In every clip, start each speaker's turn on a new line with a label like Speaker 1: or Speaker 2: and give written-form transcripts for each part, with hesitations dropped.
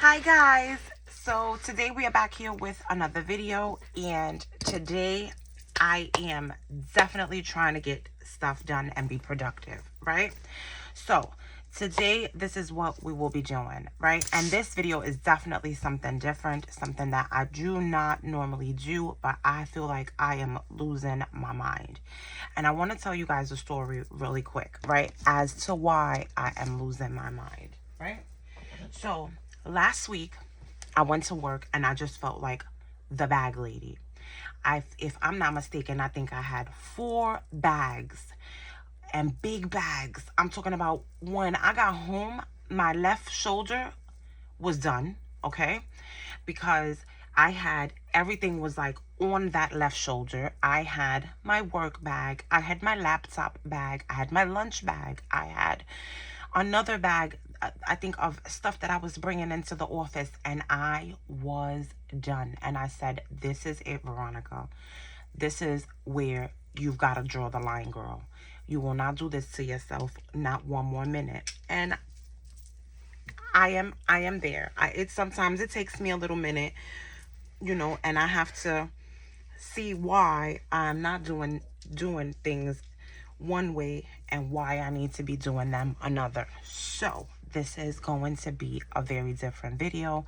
Speaker 1: Hi guys, so today we are back here with another video, and today I am definitely trying to get stuff done and be productive, right? So today this is what we will be doing, right? And this video is definitely something different, something that I do not normally do, but I feel like I am losing my mind. And I want to tell you guys a story really quick, right, as to why I am losing my mind, right? So last week I went to work and I just felt like the bag lady. If I'm not mistaken, I think I had 4 bags, and big bags. I'm talking about when I got home, my left shoulder was done, okay? Because I had everything was like on that left shoulder. I had my work bag, I had my laptop bag, I had my lunch bag, I had another bag, I think, of stuff that I was bringing into the office, and I was done. And I said, this is it, Veronica. This is where you've got to draw the line, girl. You will not do this to yourself, not one more minute. And I am there. Sometimes it takes me a little minute, and I have to see why I'm not doing things one way and why I need to be doing them another. So this is going to be a very different video,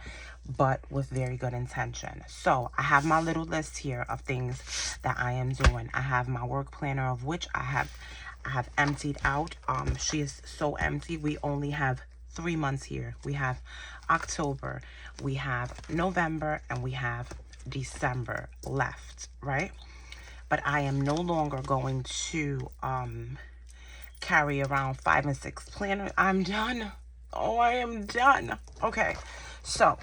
Speaker 1: but with very good intention. So I have my little list here of things that I am doing. I have my work planner, of which I have emptied out. She is so empty. We only have 3 months here. We have October, we have November, and we have December left, right? But I am no longer going to carry around 5 and 6 planners. I'm done. Oh, I am done. Okay, so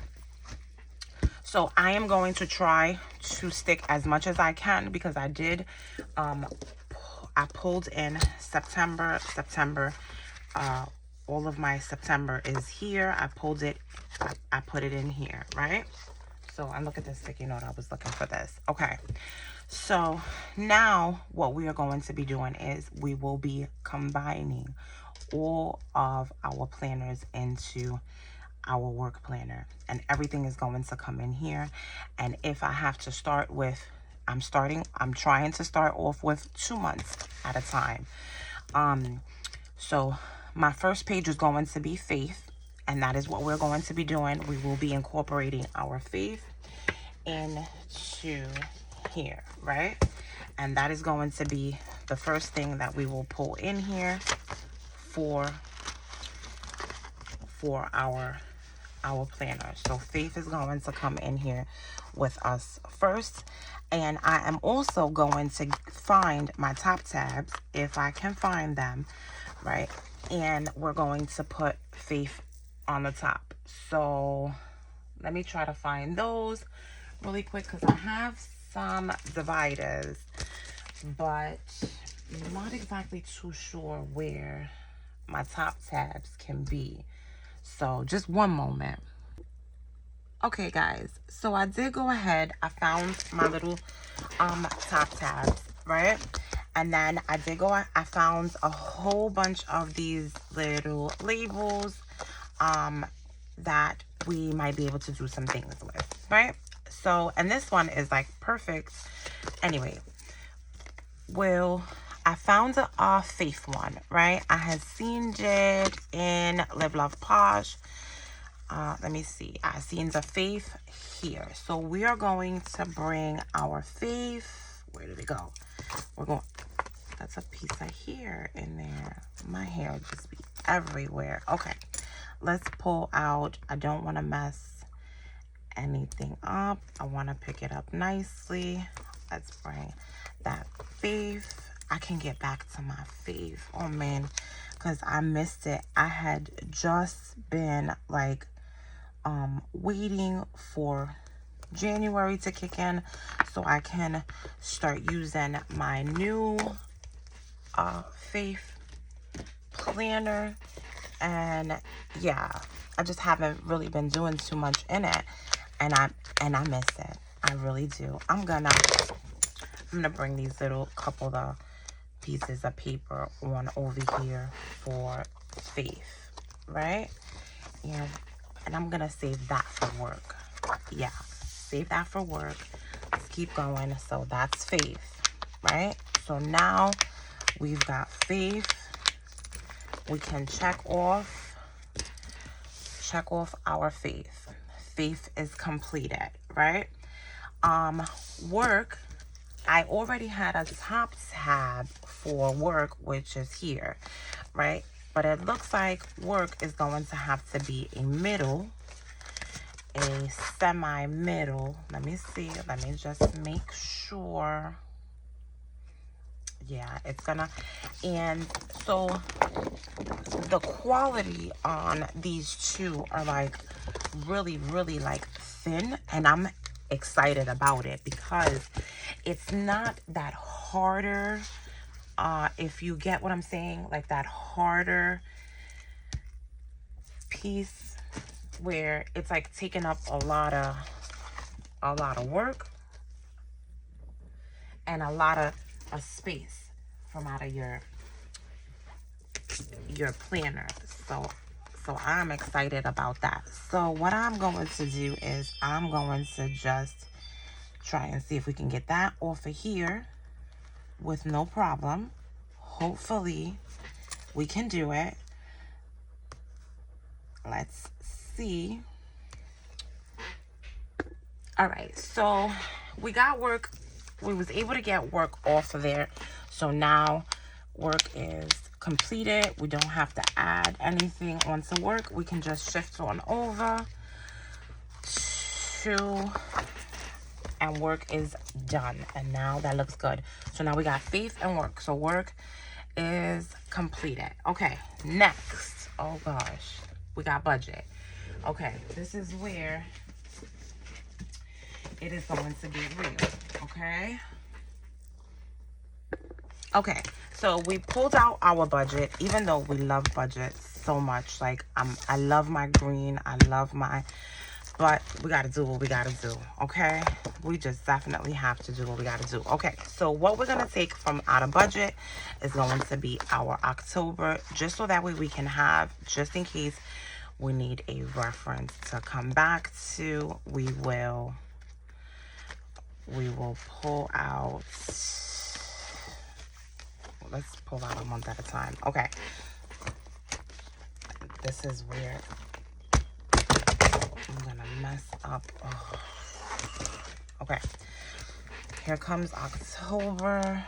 Speaker 1: I am going to try to stick as much as I can, because I did I pulled in September. All of my September is here. I pulled it, I put it in here, right? So, and look at this sticky note. I was looking for this. Okay. So now what we are going to be doing is we will be combining all of our planners into our work planner, and everything is going to come in here. And if I have to start with, I'm trying to start off with 2 months at a time. So my first page is going to be faith, and that is what we're going to be doing. We will be incorporating our faith into here, right? And that is going to be the first thing that we will pull in here for our planner. So faith is going to come in here with us first, and I am also going to find my top tabs if I can find them, right? And we're going to put faith on the top. So let me try to find those really quick, because I have some dividers, but I'm not exactly too sure where my top tabs can be. So just one moment. Okay guys, so I did go ahead, I found my little top tabs, right? And then I found a whole bunch of these little labels that we might be able to do some things with, right? So, and this one is like perfect. Anyway, well, I found a faith one, right? I had seen it in Live Love Posh. Let me see. I seen the faith here. So we are going to bring our faith. Where did it go? We're going. That's a piece of hair in there. My hair just be everywhere. Okay, let's pull out. I don't want to mess anything up. I want to pick it up nicely. Let's bring that faith. I can get back to my faith. Oh man, because I missed it. I had just been like waiting for January to kick in so I can start using my new faith planner. And yeah, I just haven't really been doing too much in it, and I miss it. I really do. I'm gonna bring these little couple of pieces of paper on over here for faith, right? And and I'm gonna save that for work. Yeah, save that for work. Let's keep going. So that's Faith, right? So now we've got Faith. We can check off our Faith. Faith is completed, right? Work, I already had a top tab for work, which is here, right? But it looks like work is going to have to be a middle, a semi-middle. Let me see. Let me just make sure. Yeah, it's gonna. And so the quality on these two are like really, really like thin, and I'm excited about it because it's not that harder, if you get what I'm saying, like that harder piece where it's like taking up a lot of work and a lot of space from out of your planner. So I'm excited about that. So what I'm going to do is I'm going to just try and see if we can get that off of here with no problem. Hopefully we can do it. Let's see. All right, so we got work. We was able to get work off of there. So now work is completed. We don't have to add anything onto work. We can just shift on over to, and work is done. And now that looks good. So now we got Faith and work. So work is completed. Okay, next. Oh gosh, we got budget. Okay, this is where it is going to get real. Okay. Okay, so we pulled out our budget, even though we love budget so much. Like, I love my green, but we gotta do what we gotta do, okay? We just definitely have to do what we gotta do. Okay, so what we're gonna take from out of budget is going to be our October, just so that way we can have, just in case we need a reference to come back to, we will pull out. Let's pull out a month at a time. Okay. This is weird. I'm gonna mess up. Oh. Okay. Here comes October.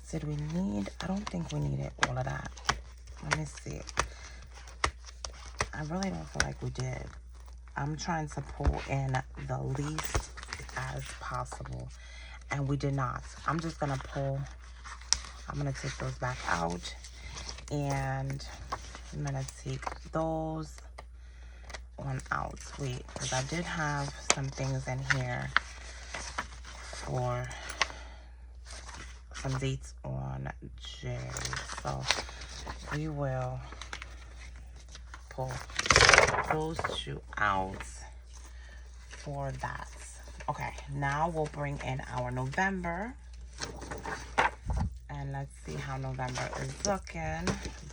Speaker 1: Did we need? I don't think we needed all of that. Let me see. I really don't feel like we did. I'm trying to pull in the least as possible. And we did not. I'm just gonna I'm gonna take those back out, and I'm gonna take those on out. Wait, because I did have some things in here for some dates on J. So we will pull those two out for that. Okay, now we'll bring in our November. And let's see how November is looking.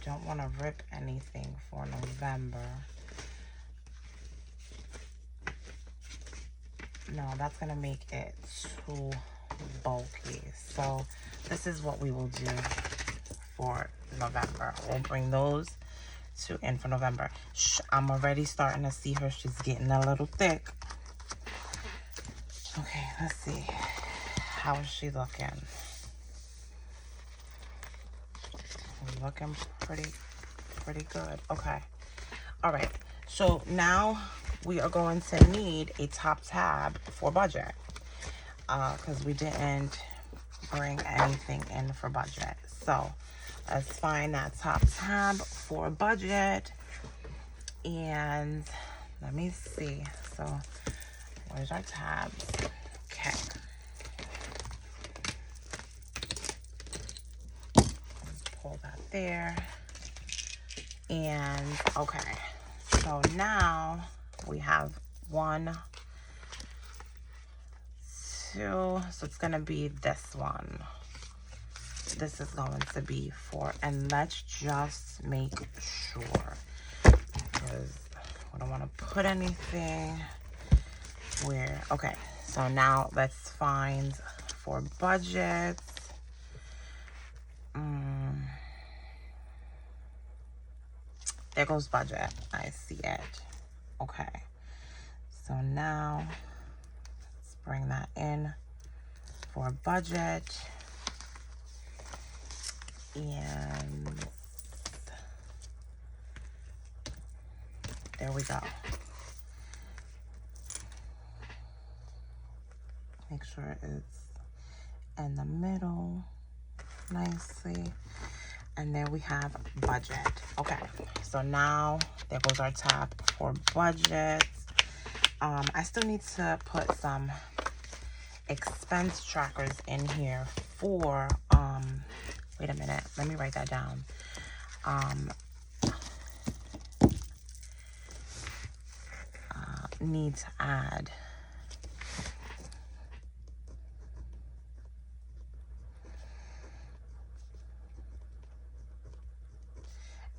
Speaker 1: Don't want to rip anything for November. No, that's going to make it too bulky. So this is what we will do for November. We'll bring those two in for November. I'm already starting to see her. She's getting a little thick. Okay, let's see. How is she looking? Looking pretty good. Okay. All right. So now we are going to need a top tab for budget. Because we didn't bring anything in for budget. So let's find that top tab for budget. And let me see. So where's our tabs? Okay. Pull that there. And okay. So now we have 1, 2. So it's going to be this one. This is going to be for, and let's just make sure, because want to put anything where, okay, so now let's find for budgets. There goes budget. I see it. Okay. So now let's bring that in for budget. And there we go. Make sure it's in the middle nicely. And there we have budget. Okay, so now there goes our tab for budget. I still need to put some expense trackers in here for, wait a minute, let me write that down. Need to add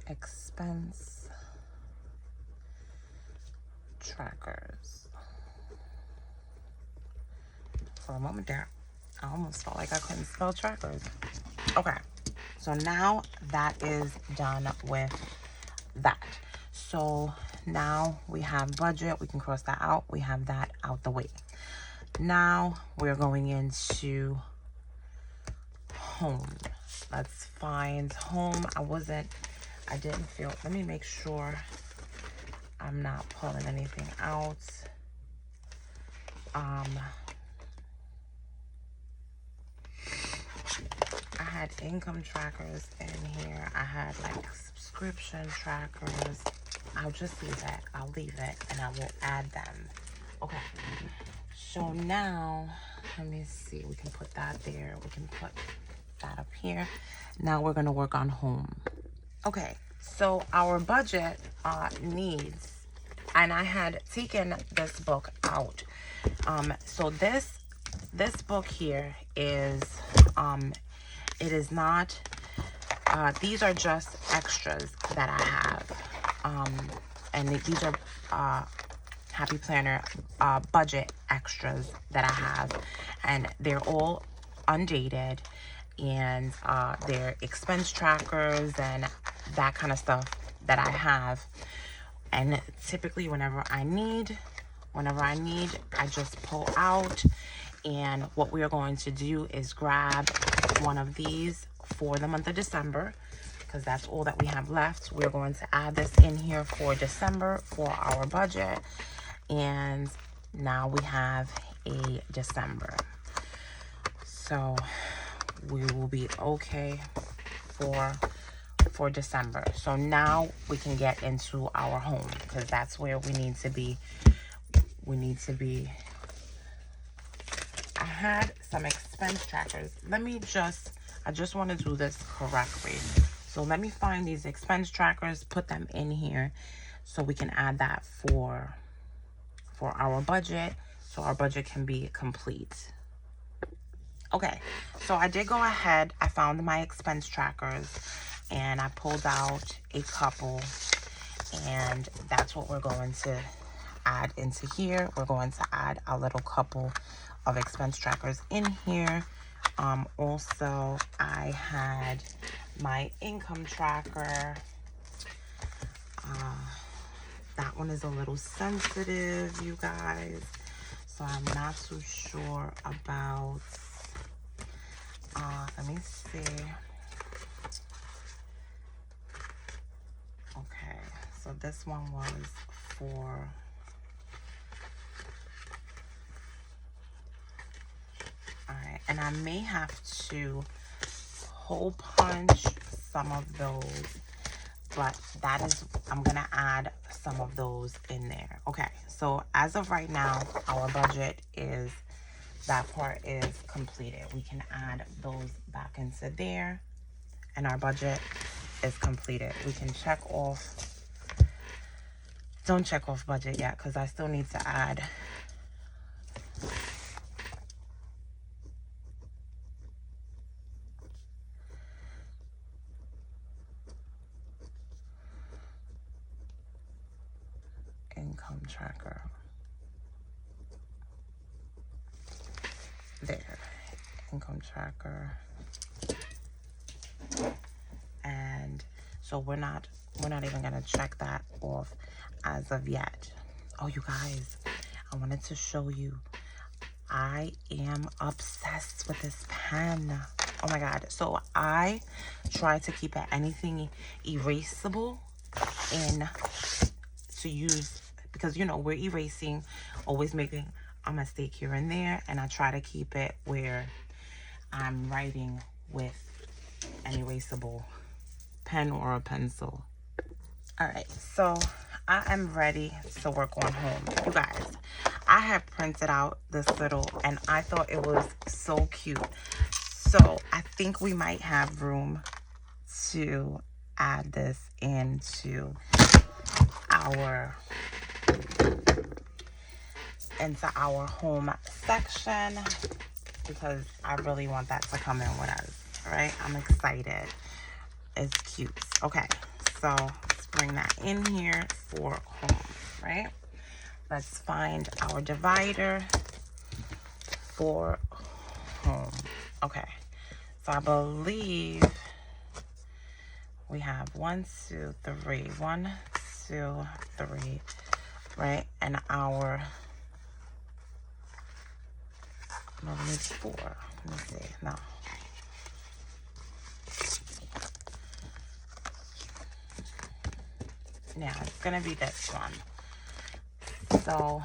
Speaker 1: expense trackers. For a moment there, I almost felt like I couldn't spell trackers. Okay, so now that is done with that. So now we have budget. We can cross that out. We have that out the way. Now we're going into home. Let's find home. I didn't feel, let me make sure I'm not pulling anything out. I had income trackers in here. I had like subscription trackers. I'll just leave it. I'll leave it and I will add them. Okay. So now, let me see. We can put that there. We can put that up here. Now we're going to work on home. Okay. So our budget needs, and I had taken this book out. So this book here is, it is not, these are just extras that I have. And these are Happy Planner budget extras that I have. And they're all undated. And they're expense trackers and that kind of stuff that I have. And typically whenever I need, I just pull out. And what we are going to do is grab one of these for the month of December, because that's all that we have left. We're going to add this in here for December for our budget. And now we have a December. So we will be okay for December. So now we can get into our home, because that's where we need to be. I had some expense trackers. I just want to do this correctly. So let me find these expense trackers, put them in here so we can add that for our budget, so our budget can be complete. Okay, so I did go ahead. I found my expense trackers and I pulled out a couple, and that's what we're going to add into here. We're going to add a little couple of expense trackers in here. Also, I had my income tracker. That one is a little sensitive, you guys, so I'm not too sure about, let me see. Okay, so this one was for, all right, and I may have to hole punch some of those, but that is, I'm gonna add some of those in there. Okay, so as of right now, our budget is, that part is completed. We can add those back into there, and our budget is completed. We can check off, don't check off budget yet, because I still need to add tracker. There, income tracker. And so we're not even gonna check that off as of yet. Oh, you guys, I wanted to show you, I am obsessed with this pen. Oh my God. So I try to keep it anything erasable in to use, because, you know, we're erasing, always making a mistake here and there. And I try to keep it where I'm writing with an erasable pen or a pencil. All right, so I am ready to work on home. You guys, I have printed out this little, and I thought it was so cute. So I think we might have room to add this into our home section, because I really want that to come in with us. All right, I'm excited. It's cute. Okay, so let's bring that in here for home, right? Let's find our divider for home. Okay, so I believe we have 1, 2, 3, 1, 2, 3, right? And our, no, we need 4. Let me see. No. Now it's gonna be this one. So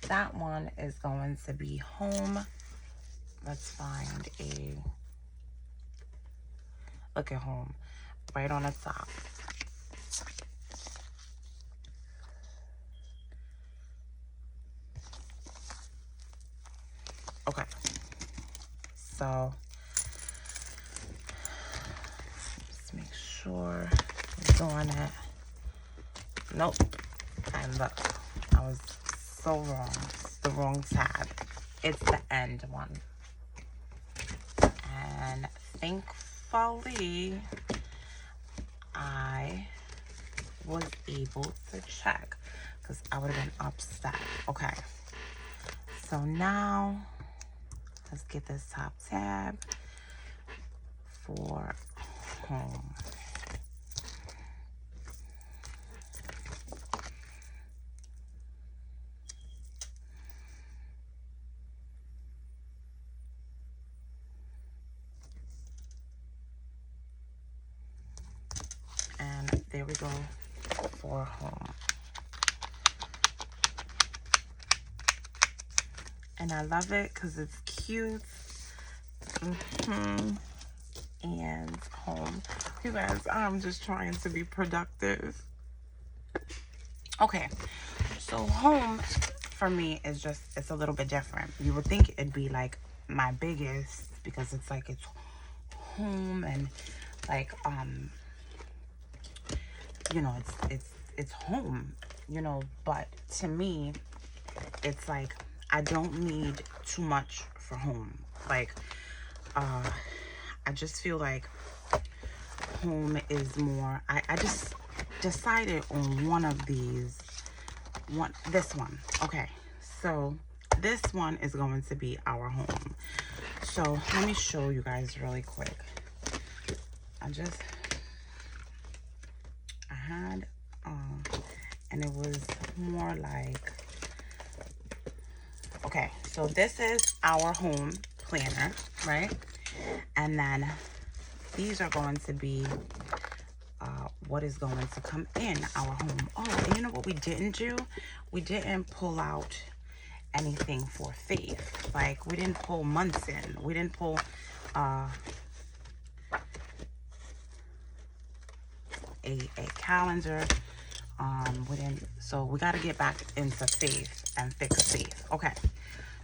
Speaker 1: that one is going to be home. Let's find a, look at home, right on the top. Okay, so let's make sure we're doing it. Nope, and look, I was so wrong. It's the wrong tab. It's the end one. And thankfully, I was able to check, because I would have been upset. Okay, so now let's get this top tab for home. And there we go for home. And I love it because it's cute. And home. You guys, I'm just trying to be productive. Okay, so home for me is just, it's a little bit different. You would think it'd be like my biggest, because it's like, it's home and like, you know, it's home, you know, but to me, it's like, I don't need too much for home. Like, I just feel like home is more, I just decided on one of these, this one. Okay, so this one is going to be our home. So let me show you guys really quick. I had, and it was more like, okay, so this is our home planner, right? And then these are going to be what is going to come in our home. Oh, and you know what we didn't do? We didn't pull out anything for Faith. Like, we didn't pull months in. We didn't pull a calendar. We didn't, so we got to get back into Faith and fix Faith. Okay,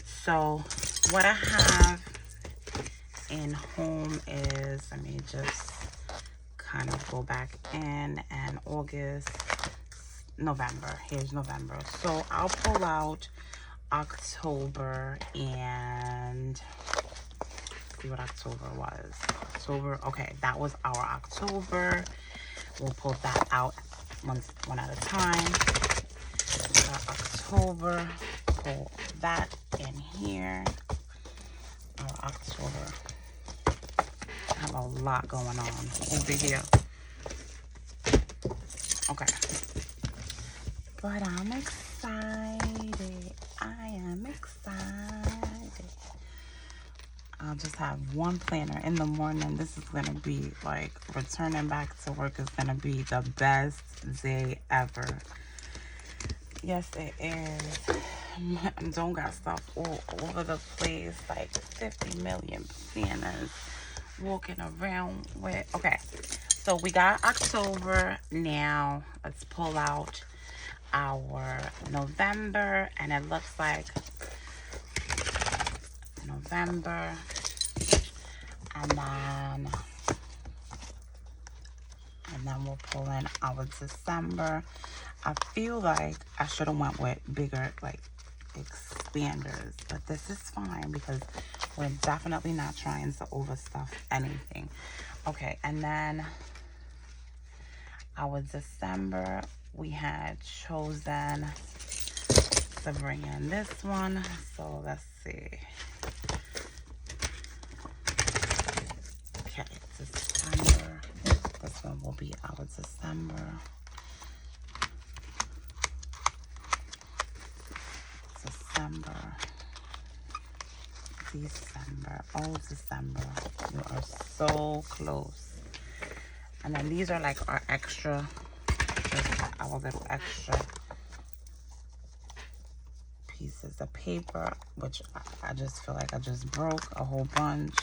Speaker 1: so what I have in home is, let me just kind of go back in, and August, November. Here's November. So I'll pull out October and see what October was. October, okay, that was our October. We'll pull that out one at a time. October, pull that in here. Our October. I have a lot going on over here. Okay. But I'm excited. I am excited. I'll just have one planner in the morning. This is going to be like returning back to work is going to be the best day ever. Yes, it is. Don't got stuff all over the place. Like 50 million planners walking around with. Okay, so we got October. Now let's pull out our November, and it looks like November, and then we'll pull in our December. I feel like I should have went with bigger like expanders, but this is fine because we're definitely not trying to overstuff anything. Okay, and then our December, we had chosen to bring in this one. So let's see. Okay, December. This one will be our December. December. Oh, December. You are so close. And then these are like our extra, just our little extra pieces of paper, which I just feel like I just broke a whole bunch.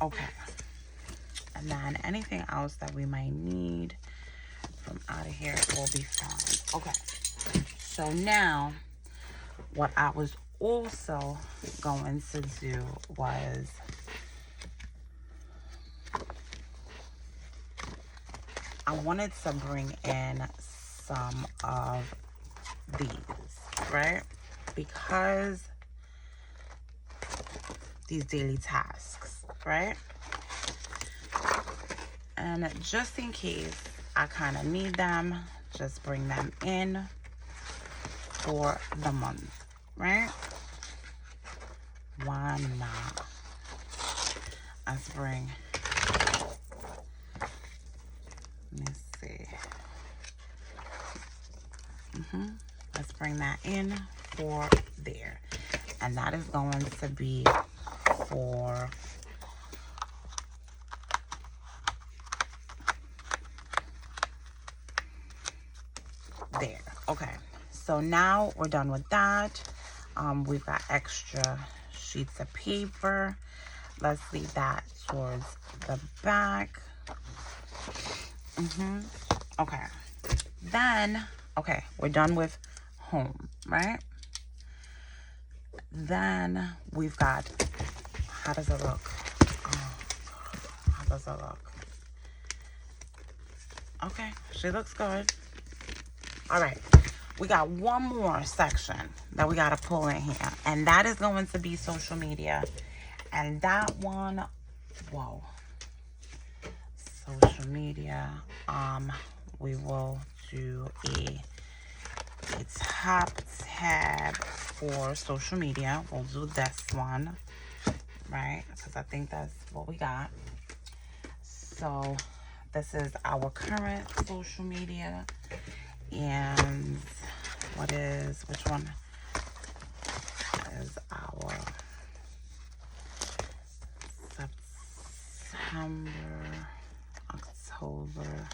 Speaker 1: Okay. And then anything else that we might need from out of here will be fine. Okay. So now, what I was also going to do was I wanted to bring in some of these, right? Because these daily tasks, right? And just in case I kind of need them, just bring them in for the month, right? Why not? Let's bring, let me see. Let's bring that in for there. And that is going to be for there. Okay, so now we're done with that. We've got extra sheets of paper. Let's leave that towards the back. Okay, then okay, we're done with home, right? Then we've got, how does it look? How does it look? Okay, she looks good. All right, we got one more section that we got to pull in here, and that is going to be social media. And that one, whoa, social media, we will do a top tab for social media. We'll do this one, right? Because I think that's what we got. So this is our current social media. And which one is our September, October?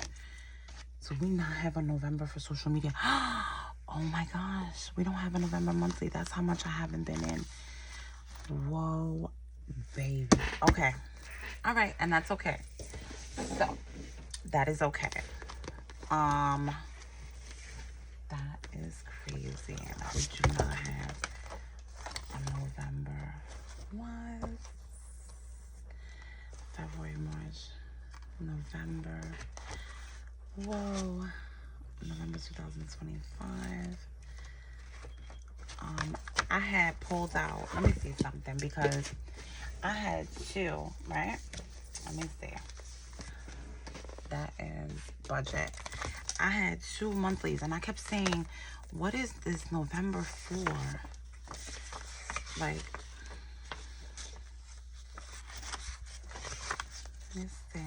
Speaker 1: So we not have a November for social media. Oh my gosh, we don't have a November monthly. That's how much I haven't been in. Whoa, baby. Okay. All right, and that's okay. So that is okay. That is crazy. We do not have a November. What? February, March, November. Whoa. November 2025. I had pulled out, let me see something, because I had two, right? Let me see. That is budget. I had 2 monthlies, and I kept saying, what is this November for? Like, let's see.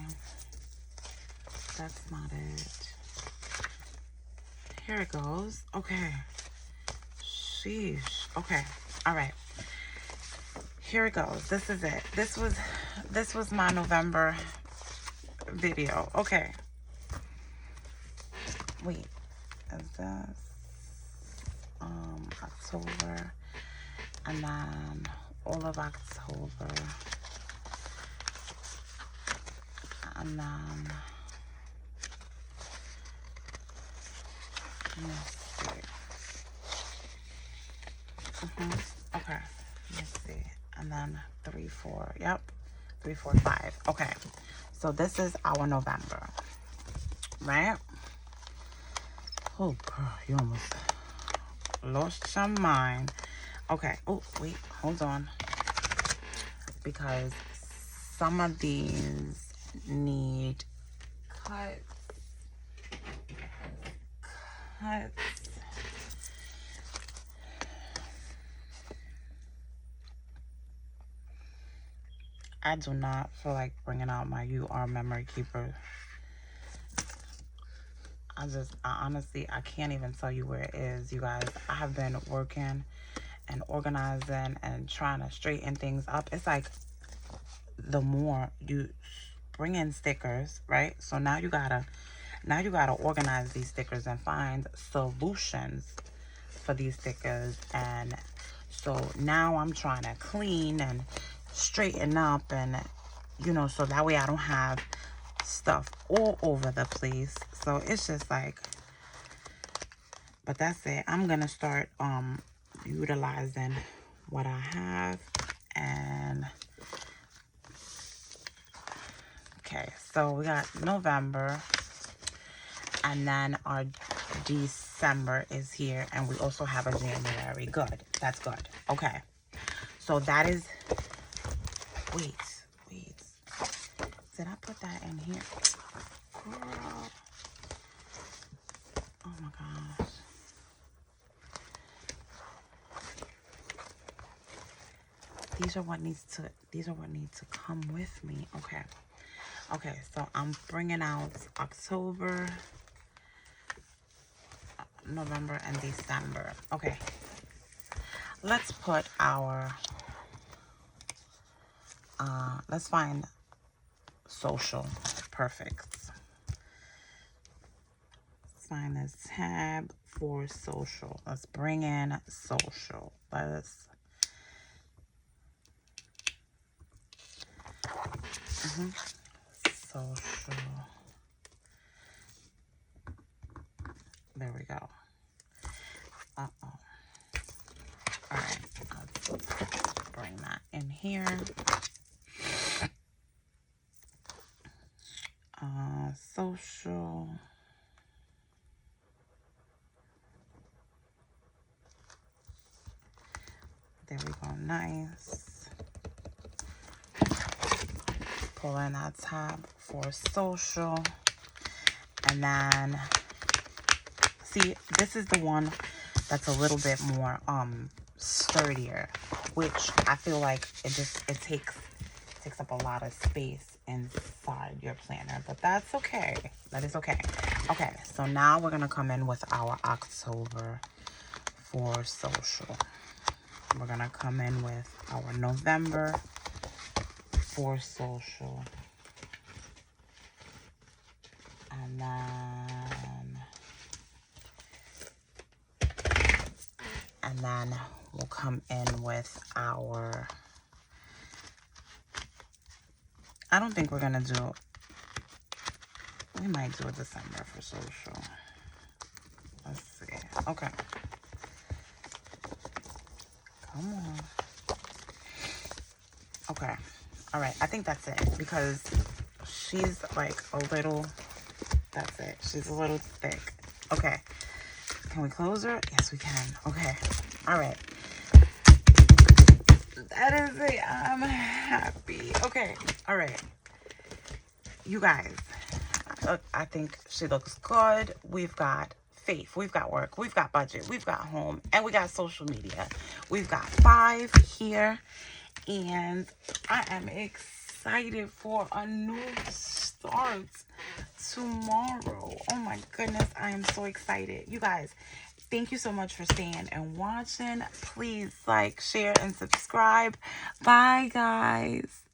Speaker 1: That's not it. Here it goes. Okay. Sheesh. Okay. All right. Here it goes. This is it. This was my November video. Okay. Wait. Is this October, and then all of October, and then let's see. Okay. Let's see. And then 3, 4. Yep. 3, 4, 5. Okay. So this is our November. Right? Oh, girl, you almost lost your mind. Okay. Oh, wait. Hold on. Because some of these need cuts. I do not feel like bringing out my UR memory keeper. I honestly, I can't even tell you where it is, you guys. I have been working and organizing and trying to straighten things up. It's like the more you bring in stickers, right? So now you gotta organize these stickers and find solutions for these stickers. And so now I'm trying to clean and straighten up, and you know, so that way I don't have stuff all over the place. So it's just like, but that's it. I'm gonna start utilizing what I have. And okay, so we got November, and then our December is here, and we also have a January. Good. That's good. Okay. So that is, wait. Did I put that in here? Girl. Oh my gosh. These are what needs to come with me. Okay. Okay, so I'm bringing out October, November, and December. Okay. Let's put our, let's find social. Perfect. Let's find this tab for social. Let's bring in social. Let's, social. There we go. Uh-oh. All right, let's bring that in here. Social. There we go. Nice. Pull in that tab for social. And then, see, this is the one that's a little bit more sturdier, which I feel like it takes up a lot of space inside your planner, but that's okay. That is okay. Okay, so now we're gonna come in with our October for social. We're gonna come in with our November for social, and then we'll come in with our, I don't think we're gonna do, we might do a December for social. Let's see. Okay. Come on. Okay. All right. I think that's it, because she's like a little, that's it. She's a little thick. Okay. Can we close her? Yes, we can. Okay. All right. That is it. I'm happy. Okay. All right. You guys, I think she looks good. We've got faith, we've got work, we've got budget, we've got home, and we got social media. We've got 5 here, and I am excited for a new start tomorrow. Oh my goodness, I am so excited. You guys, thank you so much for staying and watching. Please like, share, and subscribe. Bye, guys.